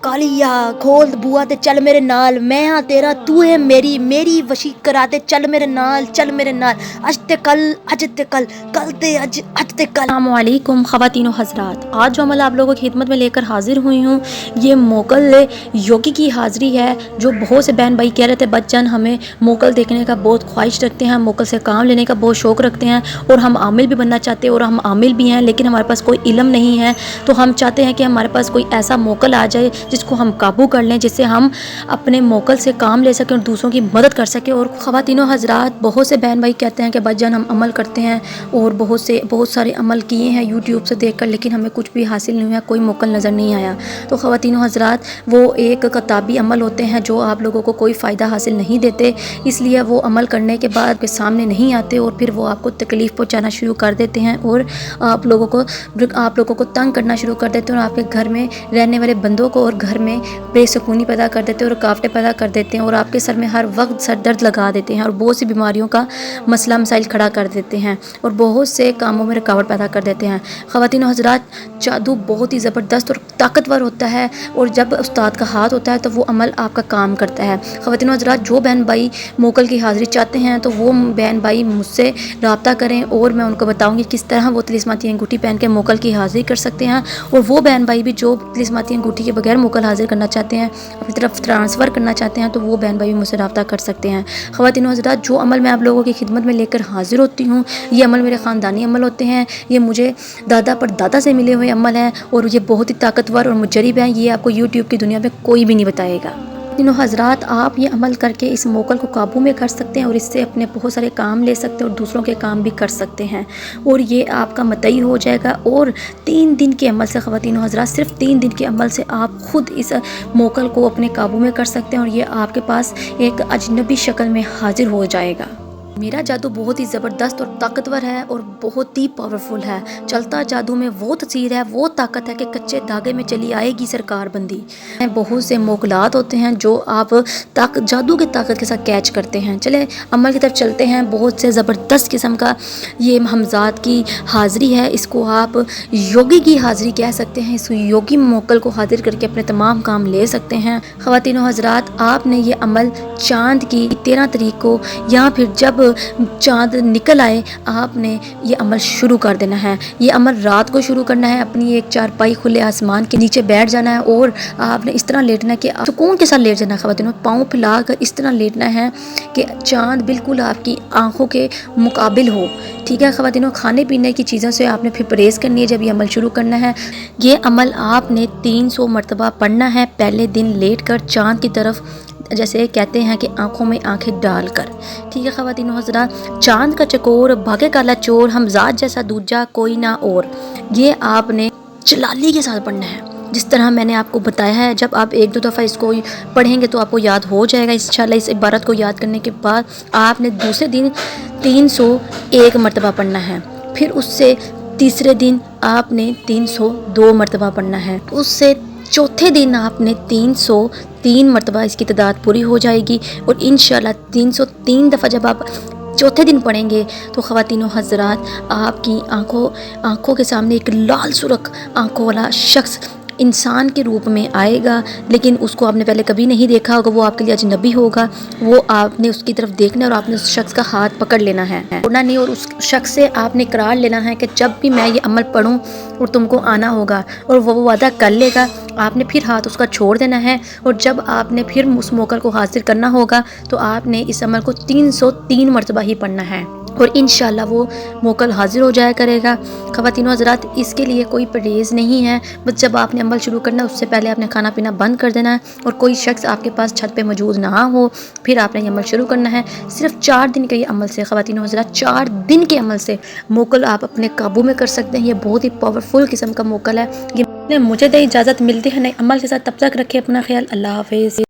ਕਾਲੀਆ ਖੋਲ ਬੂਆ ਤੇ ਚੱਲ ਮੇਰੇ ਨਾਲ, ਮੈਂ ਹਾਂ ਤੇਰਾ ਤੂੰ ਹੈ ਮੇਰੀ, ਮੇਰੀ ਵਸ਼ੀ ਕਰਾ ਦੇ ਚੱਲ ਮੇਰੇ ਨਾਲ ਅੱਜ ते कल कल ते आज ते कल। अस्सलामुअलैकुम ख़वातीन व हज़रात, आज जो अमल आप लोगों की खिदमत में लेकर हाजिर हुई हूँ ये मोगल योगी की हाज़िरी है। जो बहुत से बहन भाई कह रहे थे बच्चन हमें मोगल देखने का बहुत ख्वाहिश रखते हैं, मोगल से काम लेने का बहुत शौक़ रखते हैं और हम आमिल भी बनना चाहते हैं और हम आमिल भी हैं, लेकिन हमारे पास कोई इल्म नहीं है। तो हम चाहते हैं कि हमारे पास कोई ऐसा मोगल आ जाए जिसको हम काबू कर लें, जिससे हम अपने मोगल से काम ले सकें और दूसरों की मदद कर सकें। और ख़वातीनो हज़रात, बहुत से बहन भाई कहते हैं कि बच्चन हम अमल करते हैं और बहुत सारे अमल किए हैं यूट्यूब से देखकर, लेकिन हमें कुछ भी हासिल नहीं हुआ, कोई मोकल नज़र नहीं आया। तो ख़वातीनो हज़रात, वो एक किताबी अमल होते हैं जो आप लोगों को कोई फ़ायदा हासिल नहीं देते, इसलिए वो अमल करने के बाद के सामने नहीं आते और फिर वो आपको तकलीफ़ पहुंचाना शुरू कर देते हैं और आप लोगों को तंग करना शुरू कर देते हैं और आपके घर में रहने वाले बंदों को और घर में बेसुकूनी पैदा कर देते हैं और रुकावटें पैदा कर देते हैं और आपके सर में हर वक्त सर दर्द लगा देते हैं और बहुत सी बीमारियों का मसला मसाइल खड़ा कर देते हैं और बहुत से कामों में रुकावट पैदा कर देते हैं। ख़वातीन हज़रात, जादू बहुत ही ज़बरदस्त और ताकतवर होता है और जब उस्ताद का हाथ होता है तो वो अमल आपका काम करता है। ख़वातीन हज़रात, जो बहन भाई मोकल की हाज़िरी चाहते हैं तो वो बहन भाई मुझसे रब्ता करें और मैं उनको बताऊँगी किस तरह वो तिलिस्माती अंगूठी पहन के मोकल की हाज़िरी कर सकते हैं। और वो बहन भाई भी जो तिलिस्माती अंगूठी के बगैर मोकल हाज़िर करना चाहते हैं, अपनी तरफ ट्रांसफ़र करना चाहते हैं, तो वो बहन भाई भी मुझसे रब्ता कर सकते हैं। ख़वातीन हज़रात, जो अमल मैं आप लोगों की खिदमत में लेकर हाज़िर होती हूँ ये अमल मेरे ख़ानदानी अमल होते हैं, ये मुझे दादा पर दादा से मिले हुए अमल हैं और ये बहुत ही ताकतवर और मुजरिब हैं। ये आपको यूट्यूब की दुनिया में कोई भी नहीं बताएगा। तीनों हज़रात, आप ये अमल करके इस मोकल को काबू में कर सकते हैं और इससे अपने बहुत सारे काम ले सकते हैं और दूसरों के काम भी कर सकते हैं और ये आपका मतई हो जाएगा। और 3 दिन के अमल से ख़वातीन हज़रात, सिर्फ 3 दिन के अमल से आप ख़ुद इस मोकल को अपने काबू में कर सकते हैं और ये आपके पास एक अजनबी शक्ल में हाजिर हो जाएगा। मेरा जादू बहुत ही ज़बरदस्त और ताकतवर है और बहुत ही पावरफुल है। चलता जादू में वो तसीर है, वो ताकत है कि कच्चे धागे में चली आएगी सरकार बंदी। बहुत से मोकलात होते हैं जो आप जादू की ताकत के साथ कैच करते हैं। चले अमल की तरफ चलते हैं। बहुत से ज़बरदस्त किस्म का ये हमजाद की हाज़िरी है, इसको आप योगी की हाज़िरी कह सकते हैं। इस योगी मोकल को हाजिर करके अपने तमाम काम ले सकते हैं। ख़वातीनो हज़रात, आपने ये अमल चाँद की 13 तारीख को या फिर जब चाँद निकल आए आपने ये अमल शुरू कर देना है। ये अमल रात को शुरू करना है। अपनी एक चारपाई खुले आसमान के नीचे बैठ जाना है और आपने इस तरह लेटना है कि सुकून के साथ लेट जाना है। ख़वातीनो, पाँव फैलाकर इस तरह लेटना है कि चाँद बिल्कुल आपकी आंखों के मुकाबिल हो। ठीक है ख़वातीनो, खाने पीने की चीज़ों से आपने फिर परहेज़ करनी है जब ये अमल शुरू करना है। ये अमल आपने 300 मरतबा पढ़ना है पहले दिन लेट कर चाँद की तरफ, जैसे कहते हैं कि आंखों में आंखें डालकर। ठीक है ख़वातीनो हज़रात, चाँद का चकोर भागे काला चोर, हमजाद जैसा दूजा कोई ना और, ये आपने जलाली के साथ पढ़ना है जिस तरह मैंने आपको बताया है। जब आप 1-2 दफ़ा इसको पढ़ेंगे तो आपको याद हो जाएगा इंशाल्लाह। इस इबारत को याद करने के बाद आपने दूसरे दिन 301 मरतबा पढ़ना है, फिर उससे तीसरे दिन आपने 302 मरतबा पढ़ना है, उससे चौथे दिन आपने 303 मरतबा इसकी तादाद पूरी हो जाएगी और इंशाल्लाह 303 दफ़ा जब आप चौथे दिन पढ़ेंगे तो ख़वातीनो हज़रात, आपकी आँखों के सामने एक लाल सुर्ख आँखों वाला शख्स इंसान के रूप में आएगा, लेकिन उसको आपने पहले कभी नहीं देखा होगा, वो आपके लिए अजनबी होगा। वो आपने उसकी तरफ देखना और आपने उस शख्स का हाथ पकड़ लेना है, छोड़ना नहीं, और उस शख्स से आपने इकरार लेना है कि जब भी मैं ये अमल पढ़ूं और तुमको आना होगा, और वो वादा कर लेगा। आपने फिर हाथ उसका छोड़ देना है और जब आपने फिर उस मोकल को हासिल करना होगा तो आपने इस अमल को 303 मरतबा ही पढ़ना है और इंशाल्लाह वो मोकल हाजिर हो जाया करेगा। ख़वातीनो हज़रात, इसके लिए कोई परहेज़ नहीं है, बस जब आपने अमल शुरू करना है उससे पहले आपने खाना पीना बंद कर देना है और कोई शख्स आपके पास छत पे मौजूद ना हो, फिर आपने ये अमल शुरू करना है। सिर्फ 4 दिन के ये अमल से ख़वातीनो हज़रात, 4 दिन के अमल से मोकल आप अपने काबू में कर सकते हैं। ये बहुत ही पावरफुल किस्म का मोकल है। ये मुझे दे इजाज़त, मिलती है नए अमल के साथ, तब तक रखें अपना ख्याल। अल्लाह हाफ़िज़।